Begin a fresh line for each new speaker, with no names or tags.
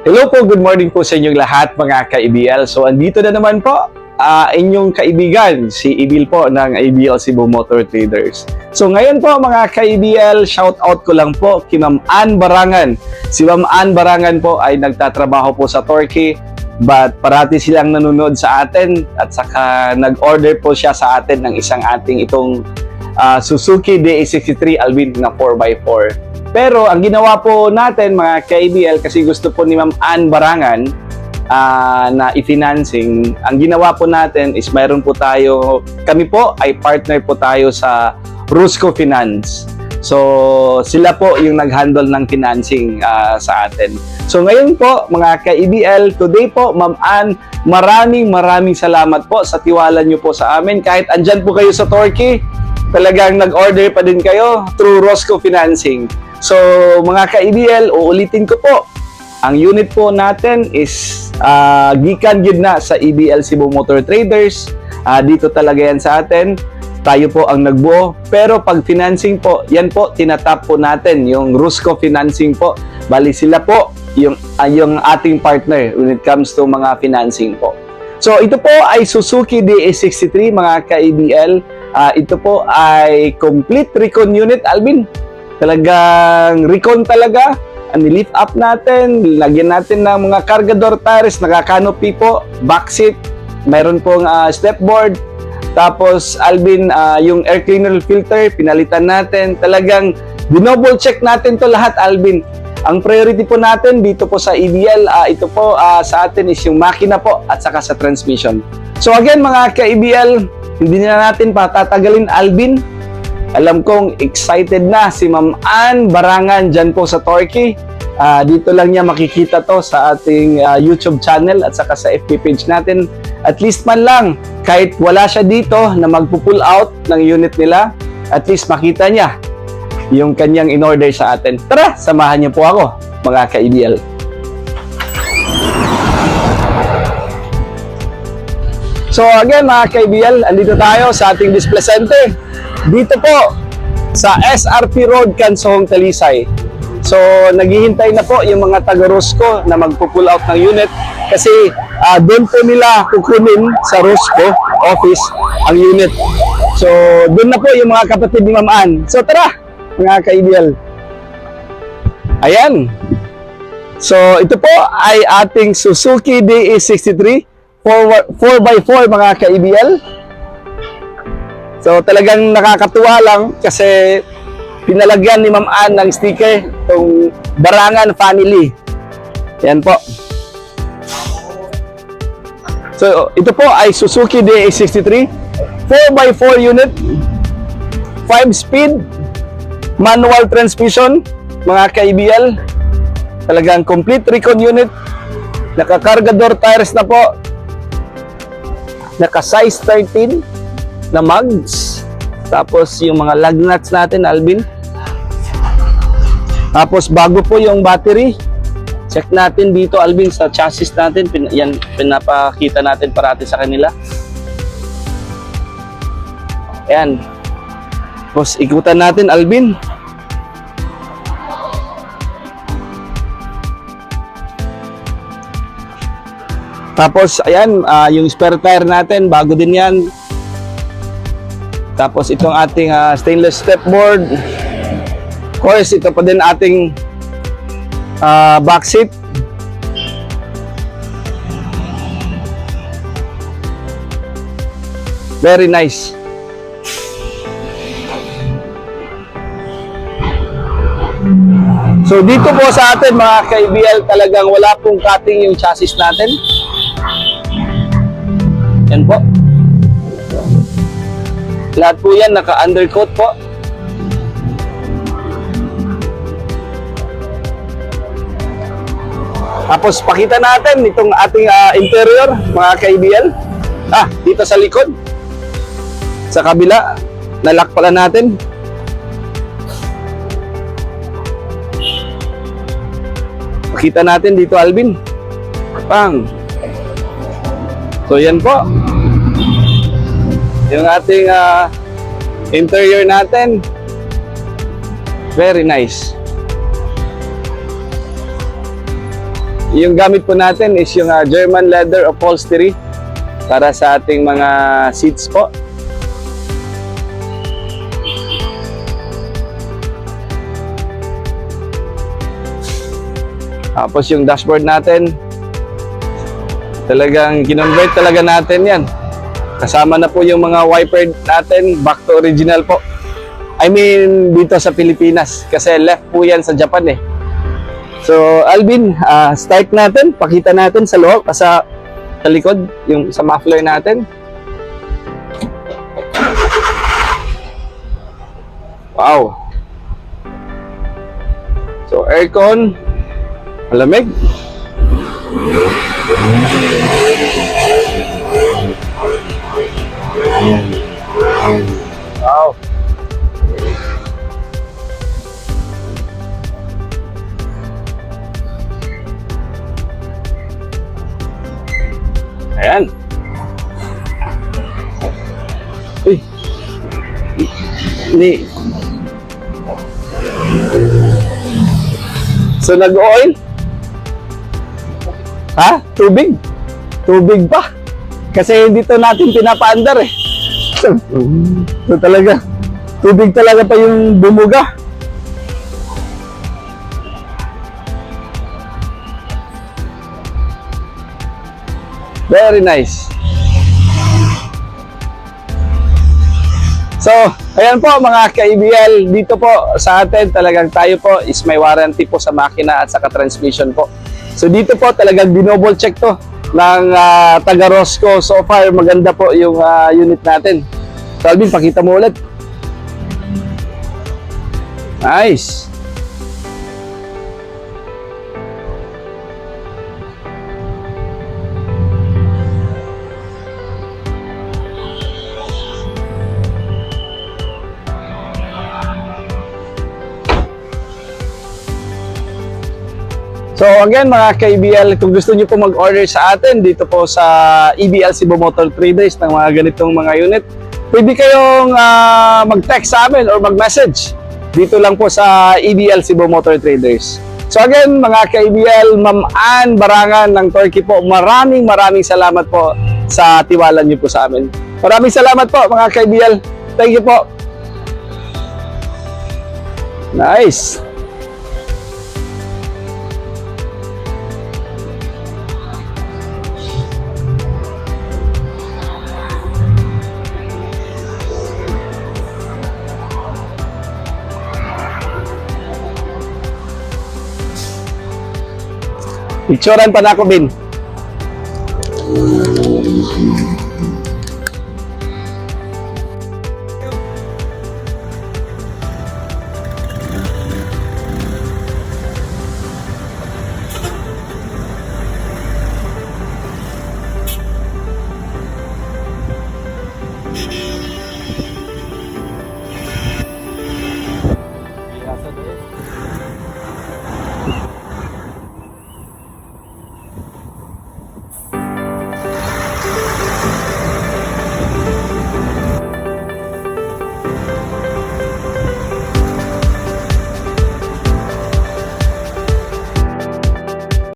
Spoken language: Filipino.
Hello po, good morning po sa inyong lahat mga ka-ABL. So andito na naman po inyong kaibigan, si Ibil po ng ABL Cebu Motor Traders. So ngayon po mga ka-ABL, shout out ko lang po kay Ma'am Ann Barangan. Si Ma'am Ann Barangan po ay nagtatrabaho po sa Turkey, but parati silang nanonood sa atin at saka nag-order po siya sa atin ng isang ating itong Suzuki DA63 Alvin na 4x4. Pero ang ginawa po natin mga ka-ABL, kasi gusto po ni Ma'am Ann Barangan na i-financing, ang ginawa po natin is mayroon po tayo, kami po ay partner po tayo sa Rusco Finance. So sila po yung nag-handle ng financing sa atin. So ngayon po mga ka-ABL, today po Ma'am Ann, maraming salamat po sa tiwala nyo po sa amin. Kahit andyan po kayo sa Turkey, talagang nag-order pa din kayo through Rusco Financing. So mga ka-ABL, uulitin ko po, ang unit po natin is gikan gid na sa ABL Cebu Motor Traders. Dito talaga yan sa atin. Tayo po ang nagbuo. Pero pag financing po, yan po, tinatap po natin yung Rusco Financing po. Bali sila po yung ating partner when it comes to mga financing po. So ito po ay Suzuki DA63 mga ka-ABL. Ito po ay complete recon unit, Alvin. Talagang recon talaga. Nilift up natin, lagyan natin ng mga cargador tires, naka-canopy po, back seat, mayroon pong stepboard. Tapos Alvin, yung air cleaner filter, pinalitan natin. Talagang dinouble check natin to lahat, Alvin. Ang priority po natin dito po sa ABL, ito po sa atin is yung makina po at saka sa transmission. So again mga ka-ABL, hindi na natin patatagalin, Alvin. Alam kong excited na si Ma'am Ann Barangan dyan po sa Turkey. Dito lang niya makikita to sa ating YouTube channel at saka sa FB page natin. At least man lang, kahit wala siya dito na magpo-pull out ng unit nila, at least makita niya yung kanyang in-order sa atin. Tara, samahan niyo po ako, mga ka-ABL. So again mga ka-ABL, andito tayo sa ating display center. Dito po sa SRP Road, Cansoong, Talisay. So naghihintay na po yung mga taga-Rusco na magpo-pull out ng unit kasi doon po nila kukunin sa Rusco office ang unit. So doon na po yung mga kapatid ni Ma'am Ann. So tara mga ka-ABL. Ayan. So ito po ay ating Suzuki DA63 4x4 mga ka-ABL. So talagang nakakatuwa lang kasi pinalagyan ni Ma'am Ann ng sticker itong Barangan Family. Yan po. So ito po ay Suzuki DA63 4x4 unit, 5-speed manual transmission mga ka-ABL. Talagang complete recon unit, naka-cargador tires na po, naka size 13 na mugs. Tapos yung mga lug nuts natin, Alvin. Tapos bago po yung battery. Check natin dito, Alvin, sa chassis natin. Yan, pinapakita natin parati sa kanila. Ayan. Tapos ikutan natin, Alvin. Tapos ayan, yung spare tire natin, bago din yan. Tapos itong ating stainless stepboard. Of course, ito pa din ating back seat. Very nice. So dito po sa atin mga ka-ABL, talagang wala pong cutting yung chassis natin. Yan po. Lahat po yan naka-undercoat po. Tapos pakita natin itong ating interior mga ka-ABL. Dito sa likod. Sa kabila, nalock pala natin. Pakita natin dito, Alvin. Pang. So yan po. Yung ating interior natin. Very nice. yung gamit po natin is yung German leather upholstery para sa ating mga seats po. Tapos yung dashboard natin, talagang kinonvert talaga natin yan. Kasama na po yung mga wiper natin, back to original po. I mean, dito sa Pilipinas. Kasi left po yan sa Japan eh. So, Alvin, start natin. Pakita natin sa loob, sa likod, yung sa muffler natin. Wow. So, aircon. Malamig. Wow. Ayan. Uy. Ni. So, nag-oil? Ha? Tubig? Tubig pa? Kasi dito natin pinapaandar eh. So talaga, tubig talaga pa yung bumuga. Very nice. So, ayan po mga ka-ABL, dito po sa atin talagang tayo po is may warranty po sa makina at saka transmission po. So dito po talagang dinouble check to ng taga Rosco. So far maganda po yung unit natin. So Alvin, pakita mo ulit. Nice. So again mga ka-EBL, kung gusto niyo po mag-order sa atin dito po sa EBL Cebu Motor Traders ng mga ganitong mga unit, pwede kayong mag-text sa amin or mag-message dito lang po sa EBL Cebu Motor Traders. So again mga ka-EBL, Ma'am Ann Barangan ng Turkey po, maraming salamat po sa tiwala niyo po sa amin. Maraming salamat po mga ka-EBL. Thank you po. Nice. Picturean pa na ako, Bin.